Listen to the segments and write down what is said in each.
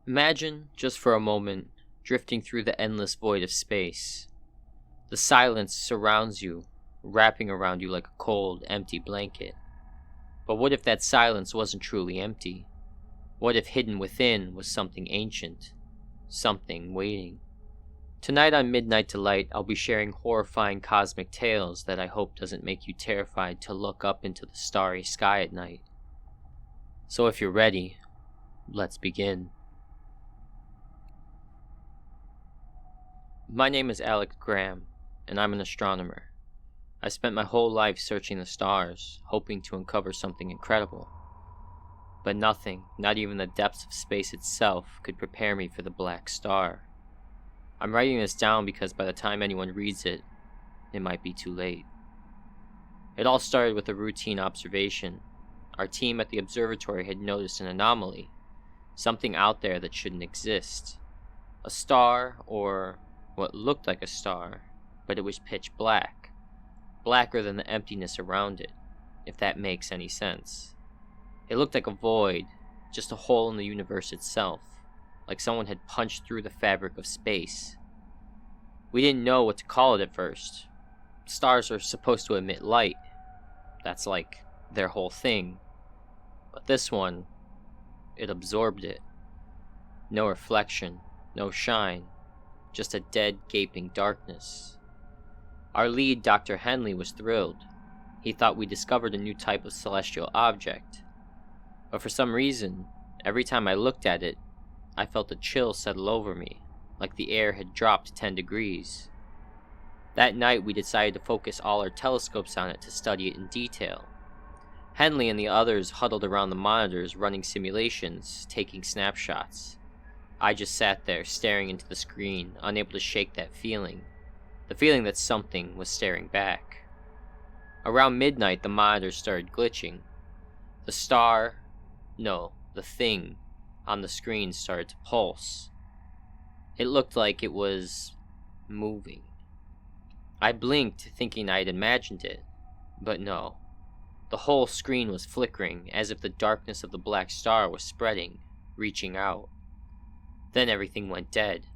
Imagine, just for a moment, drifting through the endless void of space. The silence surrounds you, wrapping around you like a cold, empty blanket. But what if that silence wasn't truly empty? What if hidden within was something ancient? Something waiting? Tonight on Midnight Delight, I'll be sharing horrifying cosmic tales that I hope doesn't make you terrified to look up into the starry sky at night. So if you're ready, let's begin. My name is Alex Graham, and I'm an astronomer. I spent my whole life searching the stars, hoping to uncover something incredible. But nothing, not even the depths of space itself, could prepare me for the black star. I'm writing this down because by the time anyone reads it, it might be too late. It all started with a routine observation. Our team at the observatory had noticed an anomaly, something out there that shouldn't exist. A star, or what looked like a star, but it was pitch black. Blacker than the emptiness around it, if that makes any sense. It looked like a void, just a hole in the universe itself, like someone had punched through the fabric of space. We didn't know what to call it at first. Stars are supposed to emit light. That's like their whole thing. But this one, it absorbed it. No reflection, no shine, just a dead, gaping darkness. Our lead, Dr. Henley, was thrilled. He thought we discovered a new type of celestial object. But for some reason, every time I looked at it, I felt a chill settle over me, like the air had dropped 10 degrees. That night we decided to focus all our telescopes on it to study it in detail. Henley and the others huddled around the monitors running simulations, taking snapshots. I just sat there staring into the screen, unable to shake that feeling. The feeling that something was staring back. Around midnight the monitors started glitching. The thing on the screen started to pulse. It looked like it was moving. I blinked, thinking I had imagined it, but no. The whole screen was flickering, as if the darkness of the black star was spreading, reaching out. Then everything went dead.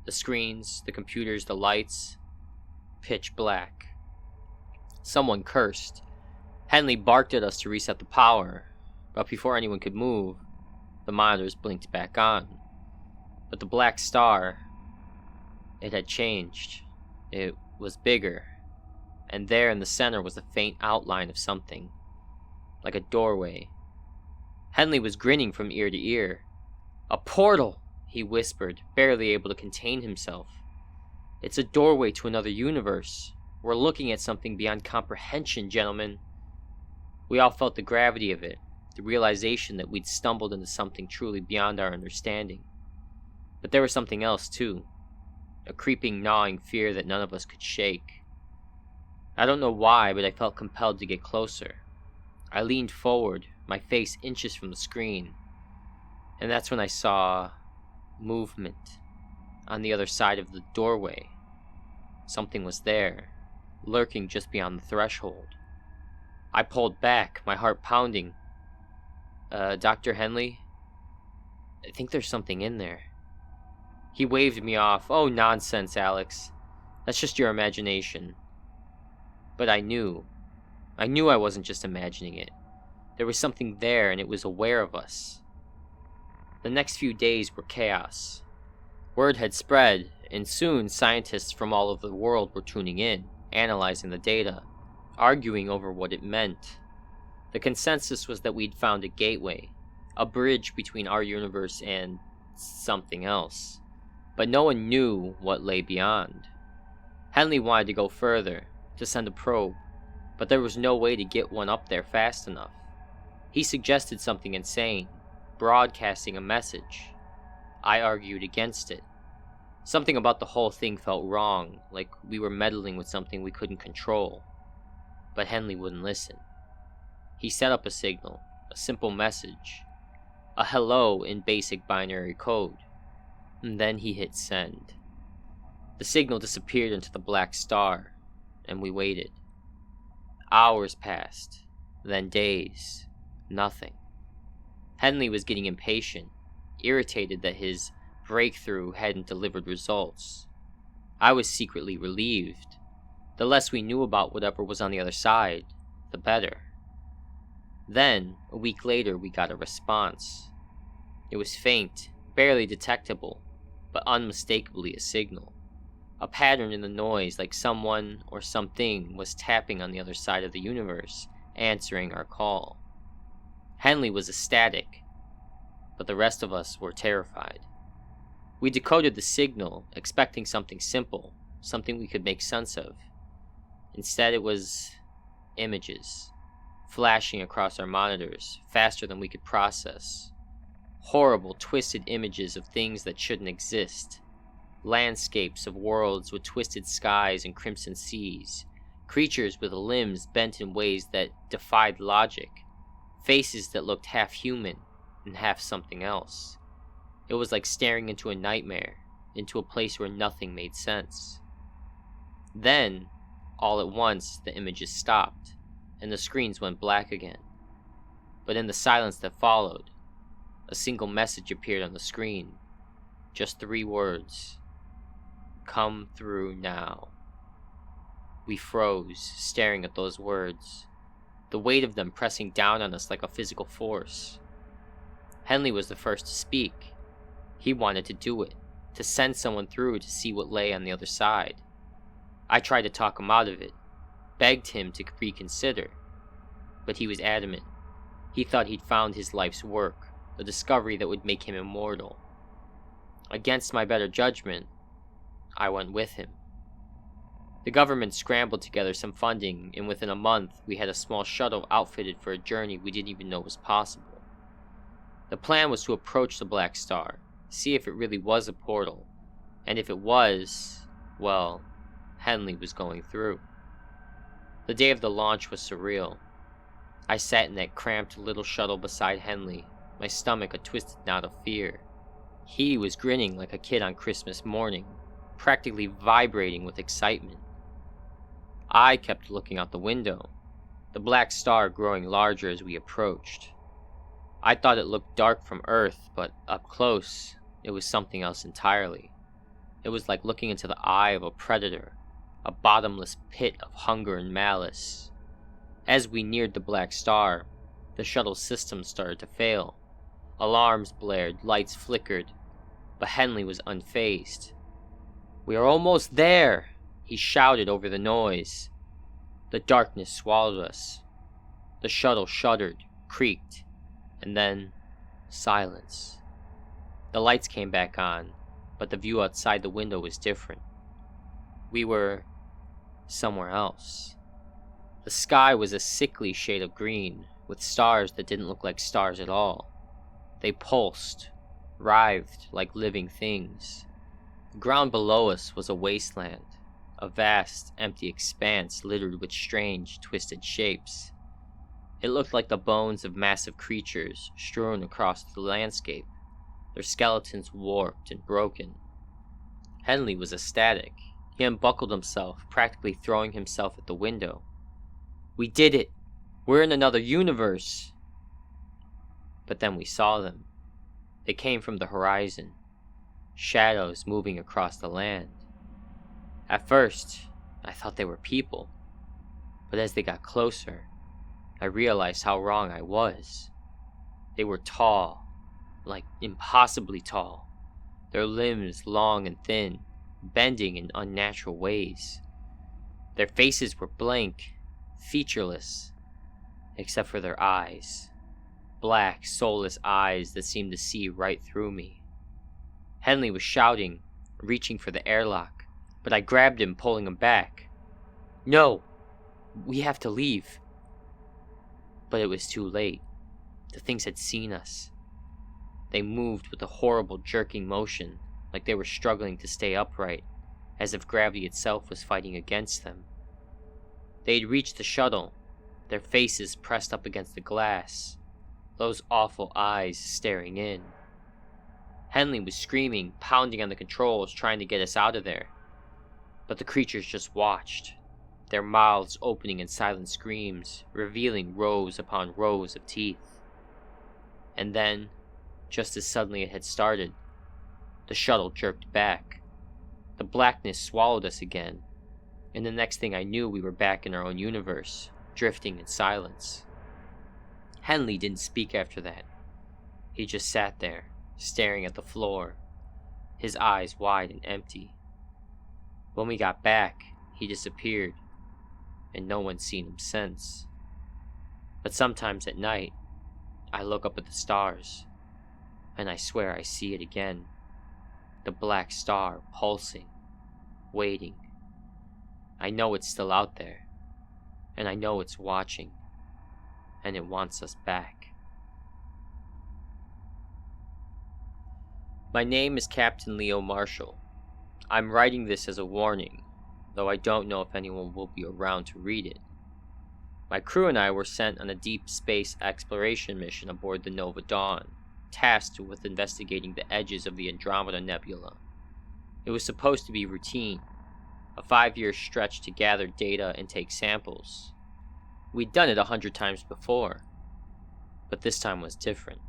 The screens, the computers, the lights, pitch black. Someone cursed. Henley barked at us to reset the power, but before anyone could move, the monitors blinked back on. But the black star, it had changed. It was bigger, and there in the center was a faint outline of something, like a doorway. Henley was grinning from ear to ear. "A portal!" he whispered, barely able to contain himself. "It's a doorway to another universe. We're looking at something beyond comprehension, gentlemen." We all felt the gravity of it, the realization that we'd stumbled into something truly beyond our understanding. But there was something else, too. A creeping, gnawing fear that none of us could shake. I don't know why, but I felt compelled to get closer. I leaned forward, my face inches from the screen. And that's when I saw movement on the other side of the doorway. Something was there, lurking just beyond the threshold. I pulled back, my heart pounding. Dr. Henley? I think there's something in there." He waved me off. "Oh, nonsense, Alex. That's just your imagination." But I knew I wasn't just imagining it. There was something there, and it was aware of us. The next few days were chaos. Word had spread, and soon scientists from all over the world were tuning in, analyzing the data, arguing over what it meant. The consensus was that we'd found a gateway, a bridge between our universe and something else. But no one knew what lay beyond. Henley wanted to go further, to send a probe, but there was no way to get one up there fast enough. He suggested something insane, broadcasting a message. I argued against it. Something about the whole thing felt wrong, like we were meddling with something we couldn't control. But Henley wouldn't listen. He set up a signal, a simple message, a hello in basic binary code. And then he hit send. The signal disappeared into the black star, and we waited. Hours passed, then days, nothing. Henley was getting impatient. irritated that his breakthrough hadn't delivered results. I was secretly relieved. The less we knew about whatever was on the other side, the better. Then, a week later, we got a response. It was faint, barely detectable, but unmistakably a signal. A pattern in the noise, like someone or something was tapping on the other side of the universe, answering our call. Henley was ecstatic, but the rest of us were terrified. We decoded the signal, expecting something simple, something we could make sense of. Instead, it was images, flashing across our monitors, faster than we could process. Horrible, twisted images of things that shouldn't exist. Landscapes of worlds with twisted skies and crimson seas. Creatures with limbs bent in ways that defied logic. Faces that looked half human and half something else. It was like staring into a nightmare, into a place where nothing made sense. Then, all at once, the images stopped, and the screens went black again. But in the silence that followed, a single message appeared on the screen. Just 3 words. Come through now. We froze, staring at those words, the weight of them pressing down on us like a physical force. Henley was the first to speak. He wanted to do it, to send someone through to see what lay on the other side. I tried to talk him out of it, begged him to reconsider, but he was adamant. He thought he'd found his life's work, a discovery that would make him immortal. Against my better judgment, I went with him. The government scrambled together some funding, and within a month, we had a small shuttle outfitted for a journey we didn't even know was possible. The plan was to approach the Black Star, see if it really was a portal, and if it was, well, Henley was going through. The day of the launch was surreal. I sat in that cramped little shuttle beside Henley, my stomach a twisted knot of fear. He was grinning like a kid on Christmas morning, practically vibrating with excitement. I kept looking out the window, the Black Star growing larger as we approached. I thought it looked dark from Earth, but up close, it was something else entirely. It was like looking into the eye of a predator, a bottomless pit of hunger and malice. As we neared the Black Star, the shuttle's systems started to fail. Alarms blared, lights flickered, but Henley was unfazed. "We are almost there," he shouted over the noise. The darkness swallowed us. The shuttle shuddered, creaked, and then silence. The lights came back on, but the view outside the window was different. We were somewhere else. The sky was a sickly shade of green, with stars that didn't look like stars at all. They pulsed, writhed like living things. The ground below us was a wasteland, a vast, empty expanse littered with strange, twisted shapes. It looked like the bones of massive creatures strewn across the landscape, their skeletons warped and broken. Henley was ecstatic. He unbuckled himself, practically throwing himself at the window. "We did it! We're in another universe!" But then we saw them. They came from the horizon, shadows moving across the land. At first, I thought they were people, but as they got closer, I realized how wrong I was. They were tall, like impossibly tall, their limbs long and thin, bending in unnatural ways. Their faces were blank, featureless, except for their eyes. Black, soulless eyes that seemed to see right through me. Henley was shouting, reaching for the airlock, but I grabbed him, pulling him back. "No! We have to leave." But it was too late. The things had seen us. They moved with a horrible jerking motion, like they were struggling to stay upright, as if gravity itself was fighting against them. They had reached the shuttle, their faces pressed up against the glass, those awful eyes staring in. Henley was screaming, pounding on the controls, trying to get us out of there. But the creatures just watched, their mouths opening in silent screams, revealing rows upon rows of teeth. And then, Just as suddenly it had started, the shuttle jerked back. The blackness swallowed us again, and the next thing I knew we were back in our own universe, drifting in silence. Henley didn't speak after that. He just sat there, staring at the floor, his eyes wide and empty. When we got back, he disappeared, and no one's seen him since. But sometimes at night, I look up at the stars, and I swear I see it again. The black star pulsing, waiting. I know it's still out there, and I know it's watching, and it wants us back. My name is Captain Leo Marshall. I'm writing this as a warning, though I don't know if anyone will be around to read it. My crew and I were sent on a deep space exploration mission aboard the Nova Dawn, tasked with investigating the edges of the Andromeda Nebula. It was supposed to be routine, a 5-year stretch to gather data and take samples. We'd done it 100 times before, but this time was different.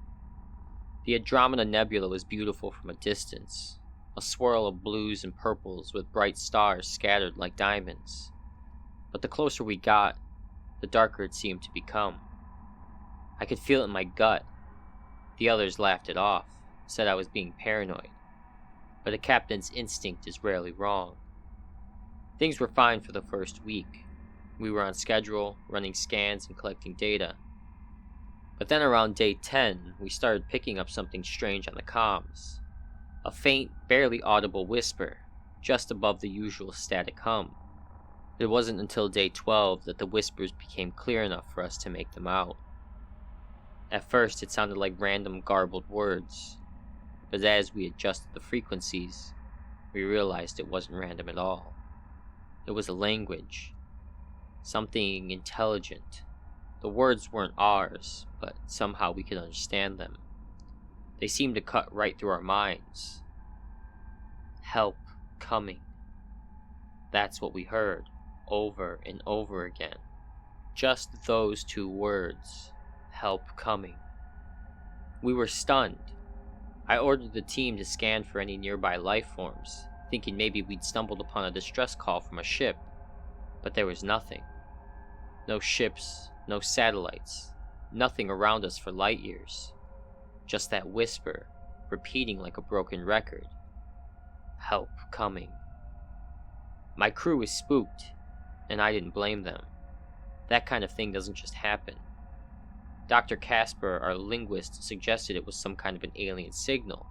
The Andromeda Nebula was beautiful from a distance, a swirl of blues and purples with bright stars scattered like diamonds. But the closer we got, the darker it seemed to become. I could feel it in my gut. The others laughed it off, said I was being paranoid. But a captain's instinct is rarely wrong. Things were fine for the first week. We were on schedule, running scans and collecting data. But then around day 10, we started picking up something strange on the comms. A faint, barely audible whisper, just above the usual static hum. It wasn't until day 12 that the whispers became clear enough for us to make them out. At first, it sounded like random garbled words, but as we adjusted the frequencies, we realized it wasn't random at all. It was a language, something intelligent. The words weren't ours, but somehow we could understand them. They seemed to cut right through our minds. Help coming. That's what we heard, over and over again. Just those 2 words, help coming. We were stunned. I ordered the team to scan for any nearby life forms, thinking maybe we'd stumbled upon a distress call from a ship, but there was nothing. No ships, no satellites, nothing around us for light years. Just that whisper, repeating like a broken record. Help coming. My crew was spooked, and I didn't blame them. That kind of thing doesn't just happen. Dr. Casper, our linguist, suggested it was some kind of an alien signal,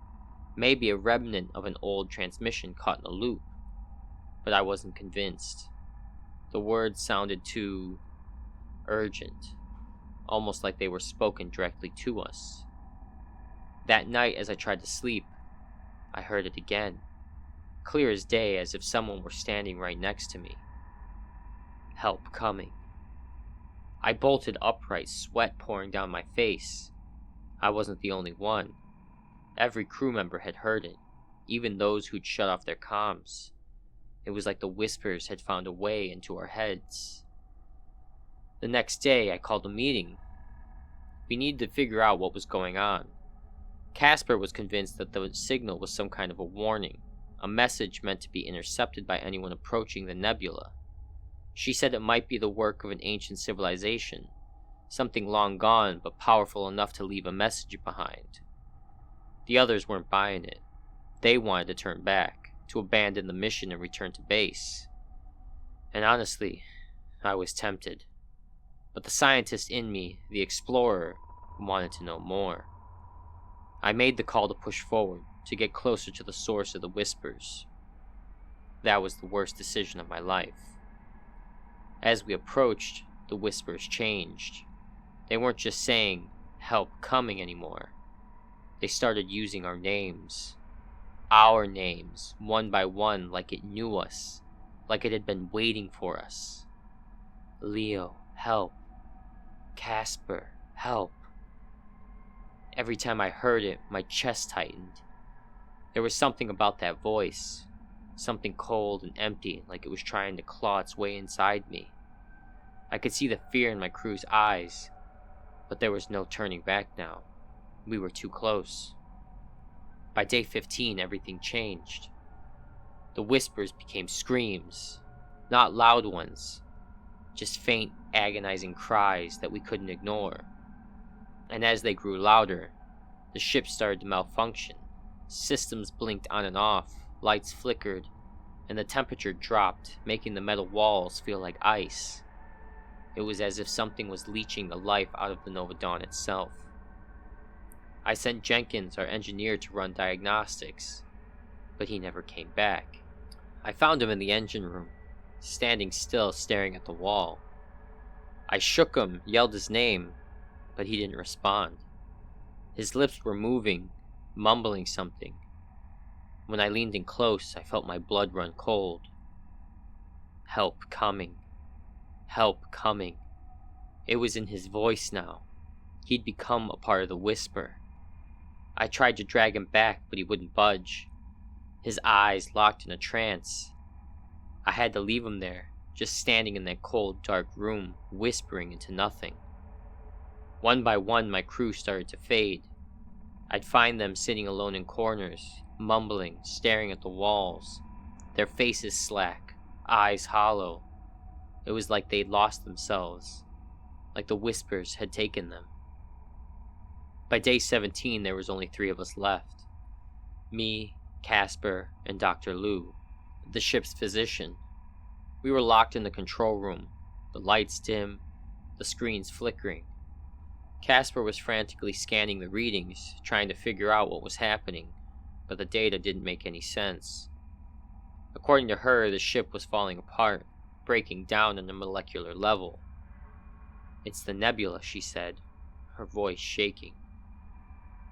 maybe a remnant of an old transmission caught in a loop. But I wasn't convinced. The words sounded too urgent, almost like they were spoken directly to us. That night, as I tried to sleep, I heard it again, clear as day, as if someone were standing right next to me. Help coming. I bolted upright, sweat pouring down my face. I wasn't the only one. Every crew member had heard it, even those who'd shut off their comms. It was like the whispers had found a way into our heads. The next day, I called a meeting. We needed to figure out what was going on. Casper was convinced that the signal was some kind of a warning, a message meant to be intercepted by anyone approaching the nebula. She said it might be the work of an ancient civilization, something long gone but powerful enough to leave a message behind. The others weren't buying it. They wanted to turn back, to abandon the mission and return to base. And honestly, I was tempted. But the scientist in me, the explorer, wanted to know more. I made the call to push forward, to get closer to the source of the whispers. That was the worst decision of my life. As we approached, the whispers changed. They weren't just saying, help coming anymore. They started using our names. Our names, one by one, like it knew us, like it had been waiting for us. Leo, help. Casper, help. Every time I heard it, my chest tightened. There was something about that voice, something cold and empty, like it was trying to claw its way inside me. I could see the fear in my crew's eyes, but there was no turning back now. We were too close. By day 15, everything changed. The whispers became screams, not loud ones, just faint, agonizing cries that we couldn't ignore. And as they grew louder, the ship started to malfunction. Systems blinked on and off, lights flickered, and the temperature dropped, making the metal walls feel like ice. It was as if something was leeching the life out of the Nova Dawn itself. I sent Jenkins, our engineer, to run diagnostics, but he never came back. I found him in the engine room, standing still, staring at the wall. I shook him, yelled his name, but he didn't respond. His lips were moving, mumbling something. When I leaned in close, I felt my blood run cold. Help coming. Help coming. It was in his voice now. He'd become a part of the whisper. I tried to drag him back, but he wouldn't budge. His eyes locked in a trance. I had to leave him there, just standing in that cold, dark room, whispering into nothing. One by one, my crew started to fade. I'd find them sitting alone in corners, mumbling, staring at the walls, their faces slack, eyes hollow. It was like they'd lost themselves, like the whispers had taken them. By day 17, there was only 3 of us left. Me, Casper, and Dr. Lou, the ship's physician. We were locked in the control room, the lights dim, the screens flickering. Casper was frantically scanning the readings, trying to figure out what was happening, but the data didn't make any sense. According to her, the ship was falling apart, breaking down on a molecular level. "It's the nebula," she said, her voice shaking.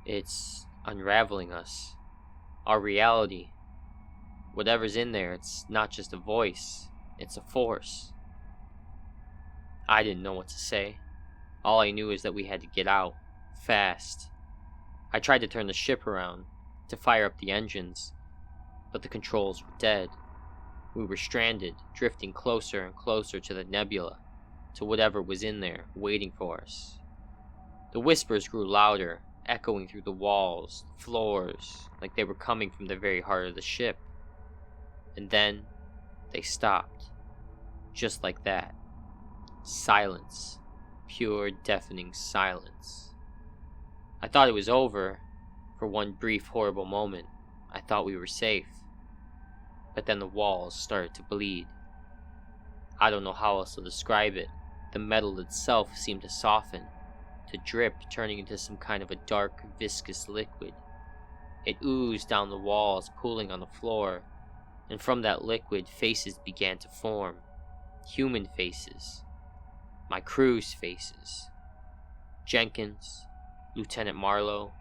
"It's unraveling us. Our reality. Whatever's in there, it's not just a voice, it's a force." I didn't know what to say. All I knew is that we had to get out, fast. I tried to turn the ship around, to fire up the engines, but the controls were dead. We were stranded, drifting closer and closer to the nebula, to whatever was in there, waiting for us. The whispers grew louder, echoing through the walls, floors, like they were coming from the very heart of the ship. And then, they stopped. Just like that. Silence. Pure, deafening silence. I thought it was over. For one brief, horrible moment, I thought we were safe. But then the walls started to bleed. I don't know how else to describe it. The metal itself seemed to soften, to drip, turning into some kind of a dark, viscous liquid. It oozed down the walls, pooling on the floor, and from that liquid, faces began to form. Human faces. My crew's faces. Jenkins, Lieutenant Marlowe,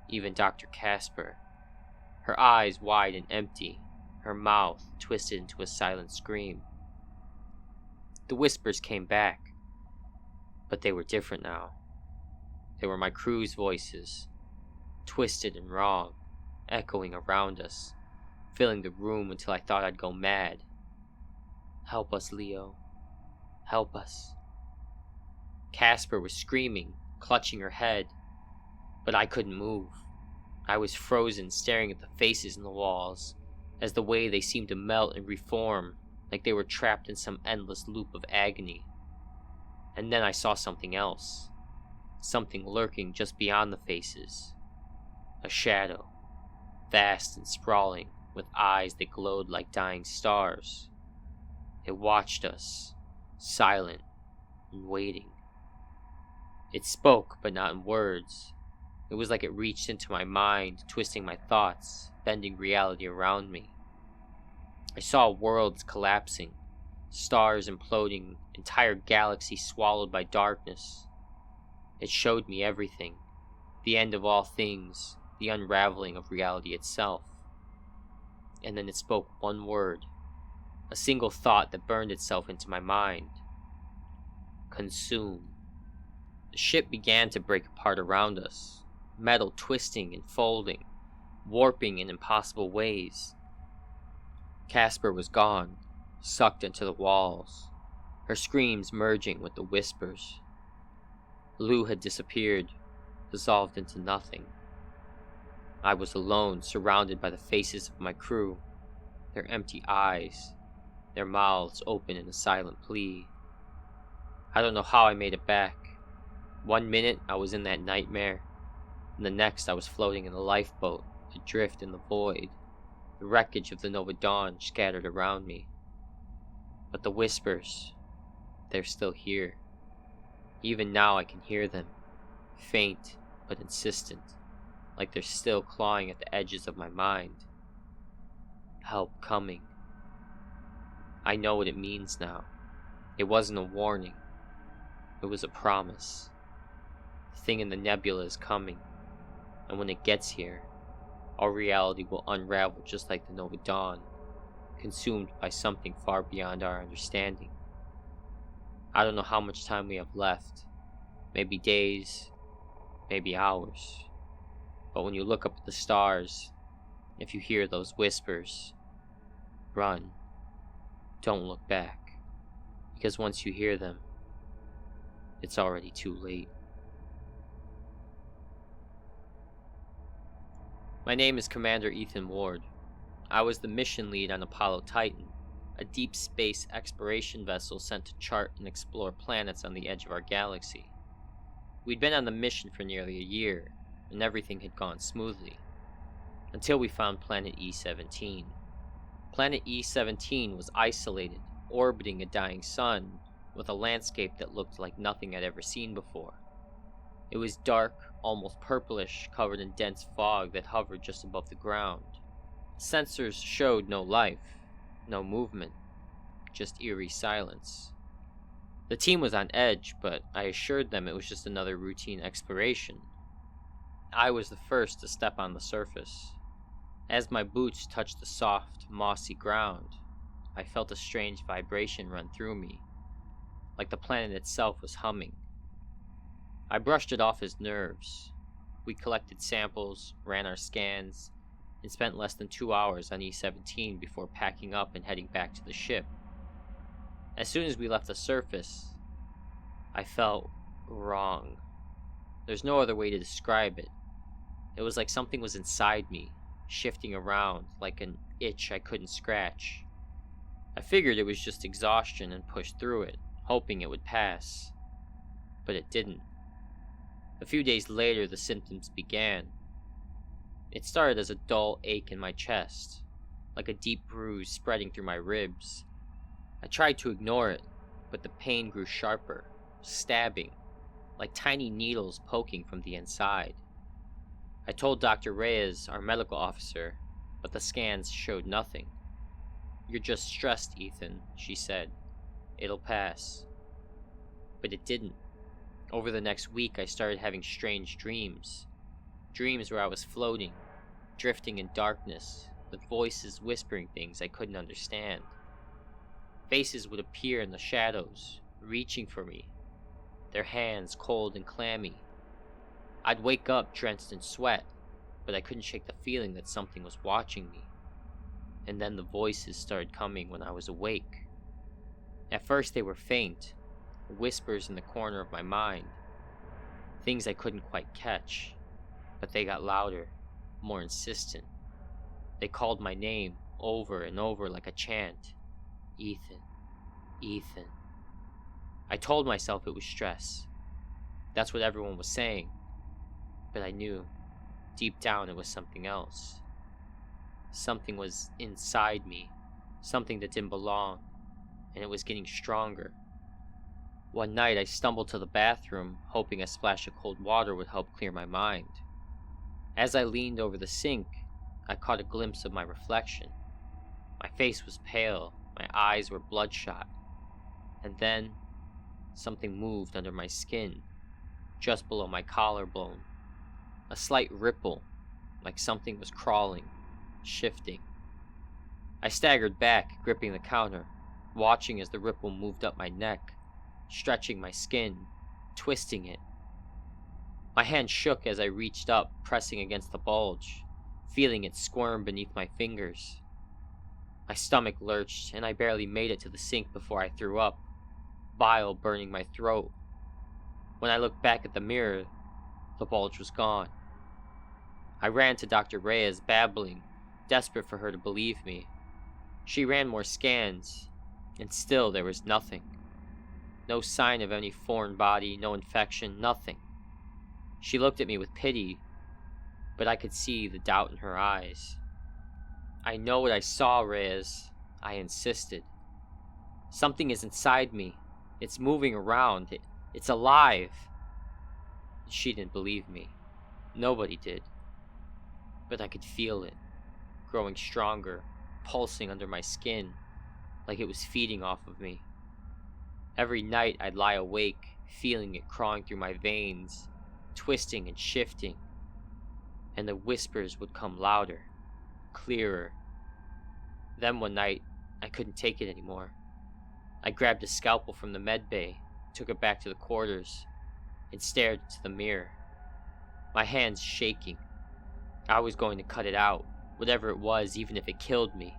even Dr. Casper. Her eyes wide and empty, her mouth twisted into a silent scream. The whispers came back, but they were different now. They were my crew's voices, twisted and wrong, echoing around us, filling the room until I thought I'd go mad. "Help us, Leo. Help us." Casper was screaming, clutching her head, but I couldn't move. I was frozen, staring at the faces in the walls, as the way they seemed to melt and reform, like they were trapped in some endless loop of agony. And then I saw something else. Something lurking just beyond the faces. A shadow, vast and sprawling, with eyes that glowed like dying stars. It watched us, silent and waiting. It spoke, but not in words. It was like it reached into my mind, twisting my thoughts, bending reality around me. I saw worlds collapsing, stars imploding, entire galaxies swallowed by darkness. It showed me everything, the end of all things, the unraveling of reality itself. And then it spoke one word, a single thought that burned itself into my mind. Consume. The ship began to break apart around us, metal twisting and folding, warping in impossible ways. Casper was gone, sucked into the walls, her screams merging with the whispers. Lou had disappeared, dissolved into nothing. I was alone, surrounded by the faces of my crew, their empty eyes, their mouths open in a silent plea. I don't know how I made it back. 1 minute I was in that nightmare, and the next I was floating in a lifeboat, adrift in the void, the wreckage of the Nova Dawn scattered around me. But the whispers, they're still here. Even now I can hear them, faint but insistent, like they're still clawing at the edges of my mind. Help coming. I know what it means now. It wasn't a warning. It was a promise. The thing in the nebula is coming, and when it gets here, our reality will unravel just like the Nova Dawn, consumed by something far beyond our understanding. I don't know how much time we have left. Maybe days, maybe hours. But when you look up at the stars, if you hear those whispers, run. Don't look back. Because once you hear them, it's already too late. My name is Commander Ethan Ward. I was the mission lead on Apollo Titan, a deep space exploration vessel sent to chart and explore planets on the edge of our galaxy. We'd been on the mission for nearly a year, and everything had gone smoothly, until we found planet E-17. Planet E-17 was isolated, orbiting a dying sun, with a landscape that looked like nothing I'd ever seen before. It was dark, almost purplish, covered in dense fog that hovered just above the ground. Sensors showed no life, no movement, just eerie silence. The team was on edge, but I assured them it was just another routine exploration. I was the first to step on the surface. As my boots touched the soft, mossy ground, I felt a strange vibration run through me, like the planet itself was humming. I brushed it off as nerves. We collected samples, ran our scans, and spent less than 2 hours on E-17 before packing up and heading back to the ship. As soon as we left the surface, I felt wrong. There's no other way to describe it. It was like something was inside me, shifting around like an itch I couldn't scratch. I figured it was just exhaustion and pushed through it, hoping it would pass. But it didn't. A few days later, the symptoms began. It started as a dull ache in my chest, like a deep bruise spreading through my ribs. I tried to ignore it, but the pain grew sharper, stabbing, like tiny needles poking from the inside. I told Dr. Reyes, our medical officer, but the scans showed nothing. "You're just stressed, Ethan," she said. "It'll pass." But it didn't. Over the next week, I started having strange dreams. Dreams where I was floating, drifting in darkness, with voices whispering things I couldn't understand. Faces would appear in the shadows, reaching for me, their hands cold and clammy. I'd wake up drenched in sweat, but I couldn't shake the feeling that something was watching me. And then the voices started coming when I was awake. At first they were faint, whispers in the corner of my mind, things I couldn't quite catch, but they got louder, more insistent. They called my name over and over like a chant. Ethan, Ethan. I told myself it was stress. That's what everyone was saying. But I knew, deep down, it was something else. Something was inside me, something that didn't belong, and it was getting stronger. One night I stumbled to the bathroom, hoping a splash of cold water would help clear my mind. As I leaned over the sink, I caught a glimpse of my reflection. My face was pale, my eyes were bloodshot, and then something moved under my skin, just below my collarbone. A slight ripple, like something was crawling, shifting. I staggered back, gripping the counter, watching as the ripple moved up my neck, stretching my skin, twisting it. My hand shook as I reached up, pressing against the bulge, feeling it squirm beneath my fingers. My stomach lurched, and I barely made it to the sink before I threw up, bile burning my throat. When I looked back at the mirror, the bulge was gone. I ran to Dr. Reyes, babbling, desperate for her to believe me. She ran more scans, and still there was nothing. No sign of any foreign body, no infection, nothing. She looked at me with pity, but I could see the doubt in her eyes. I know what I saw, Reyes, I insisted. Something is inside me. It's moving around. It's alive. She didn't believe me. Nobody did. But I could feel it, growing stronger, pulsing under my skin, like it was feeding off of me. Every night I'd lie awake, feeling it crawling through my veins, twisting and shifting, and the whispers would come louder, clearer. Then one night, I couldn't take it anymore. I grabbed a scalpel from the med bay, took it back to the quarters, and stared into the mirror. My hands shaking. I was going to cut it out, whatever it was, even if it killed me.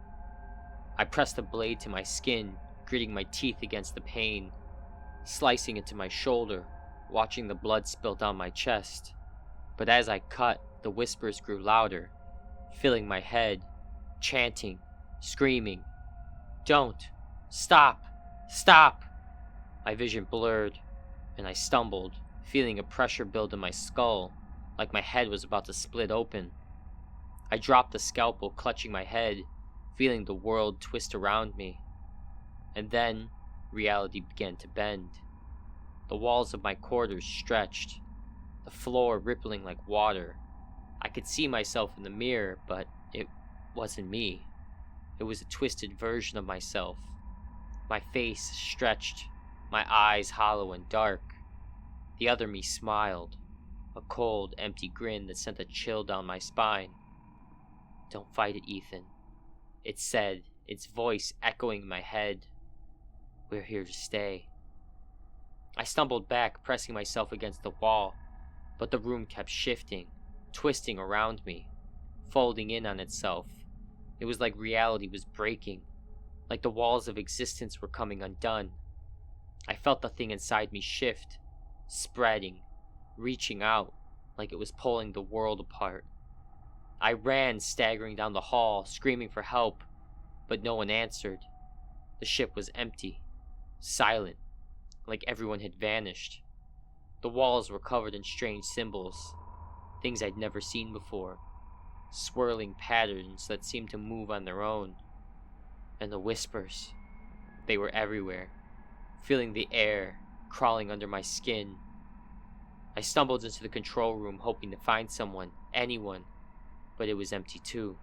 I pressed the blade to my skin, gritting my teeth against the pain, slicing into my shoulder, watching the blood spill down my chest. But as I cut, the whispers grew louder, filling my head, chanting, screaming, "Don't! Stop! Stop!" My vision blurred, and I stumbled, feeling a pressure build in my skull, like my head was about to split open. I dropped the scalpel, clutching my head, feeling the world twist around me. And then, reality began to bend. The walls of my quarters stretched, the floor rippling like water. I could see myself in the mirror, but it wasn't me. It was a twisted version of myself. My face stretched, my eyes hollow and dark. The other me smiled, a cold, empty grin that sent a chill down my spine. "Don't fight it, Ethan," it said, its voice echoing in my head. "We're here to stay." I stumbled back, pressing myself against the wall, but the room kept shifting, twisting around me, folding in on itself. It was like reality was breaking, like the walls of existence were coming undone. I felt the thing inside me shift, spreading, reaching out, like it was pulling the world apart. I ran, staggering down the hall, screaming for help, but no one answered. The ship was empty, silent, like everyone had vanished. The walls were covered in strange symbols, things I'd never seen before, swirling patterns that seemed to move on their own. And the whispers, they were everywhere, filling the air, crawling under my skin. I stumbled into the control room, hoping to find someone, anyone, but it was empty too.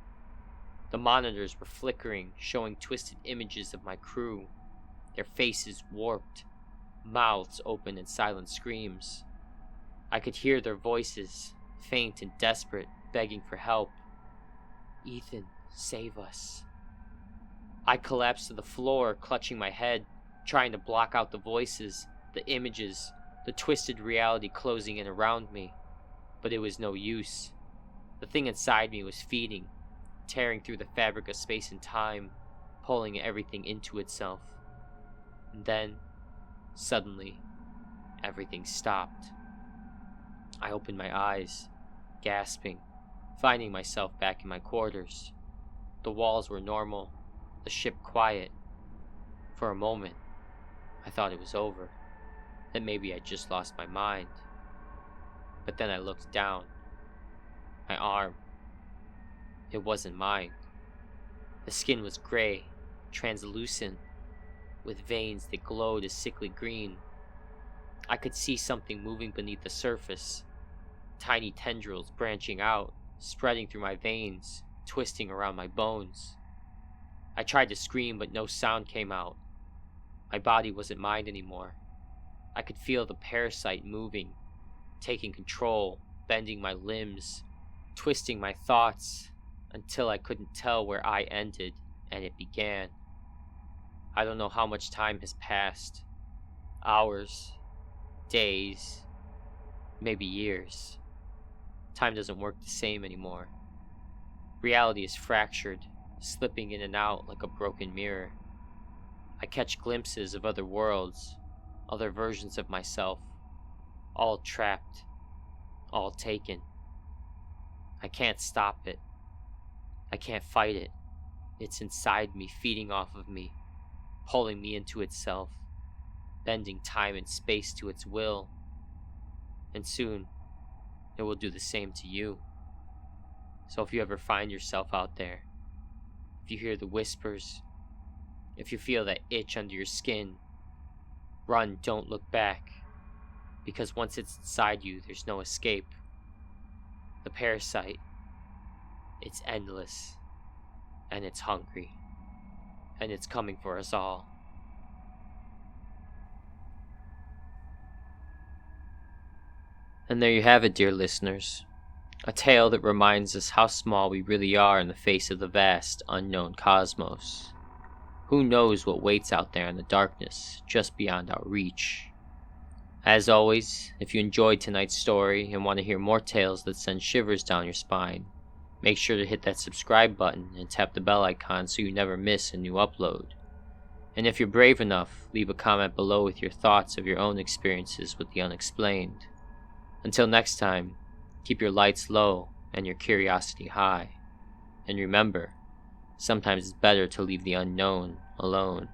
The monitors were flickering, showing twisted images of my crew, their faces warped, mouths open in silent screams. I could hear their voices, faint and desperate, begging for help. "Ethan, save us." I collapsed to the floor, clutching my head, trying to block out the voices, the images, the twisted reality closing in around me. But it was no use. The thing inside me was feeding, tearing through the fabric of space and time, pulling everything into itself. And then, suddenly, everything stopped. I opened my eyes, gasping, finding myself back in my quarters. The walls were normal, the ship quiet. For a moment, I thought it was over, that maybe I'd just lost my mind. But then I looked down. My arm. It wasn't mine. The skin was gray, translucent, with veins that glowed a sickly green. I could see something moving beneath the surface, tiny tendrils branching out, spreading through my veins, twisting around my bones. I tried to scream, but no sound came out. My body wasn't mine anymore. I could feel the parasite moving, taking control, bending my limbs, twisting my thoughts, until I couldn't tell where I ended and it began. I don't know how much time has passed. Hours, days, maybe years. Time doesn't work the same anymore. Reality is fractured, slipping in and out like a broken mirror. I catch glimpses of other worlds, other versions of myself, all trapped, all taken. I can't stop it. I can't fight it. It's inside me, feeding off of me, pulling me into itself, bending time and space to its will. And soon, it will do the same to you. So if you ever find yourself out there, if you hear the whispers, if you feel that itch under your skin, run, don't look back. Because once it's inside you, there's no escape. The parasite, it's endless, and it's hungry, and it's coming for us all. And there you have it, dear listeners. A tale that reminds us how small we really are in the face of the vast, unknown cosmos. Who knows what waits out there in the darkness, just beyond our reach? As always, if you enjoyed tonight's story and want to hear more tales that send shivers down your spine, make sure to hit that subscribe button and tap the bell icon so you never miss a new upload. And if you're brave enough, leave a comment below with your thoughts of your own experiences with the unexplained. Until next time, keep your lights low and your curiosity high. And remember, sometimes it's better to leave the unknown alone.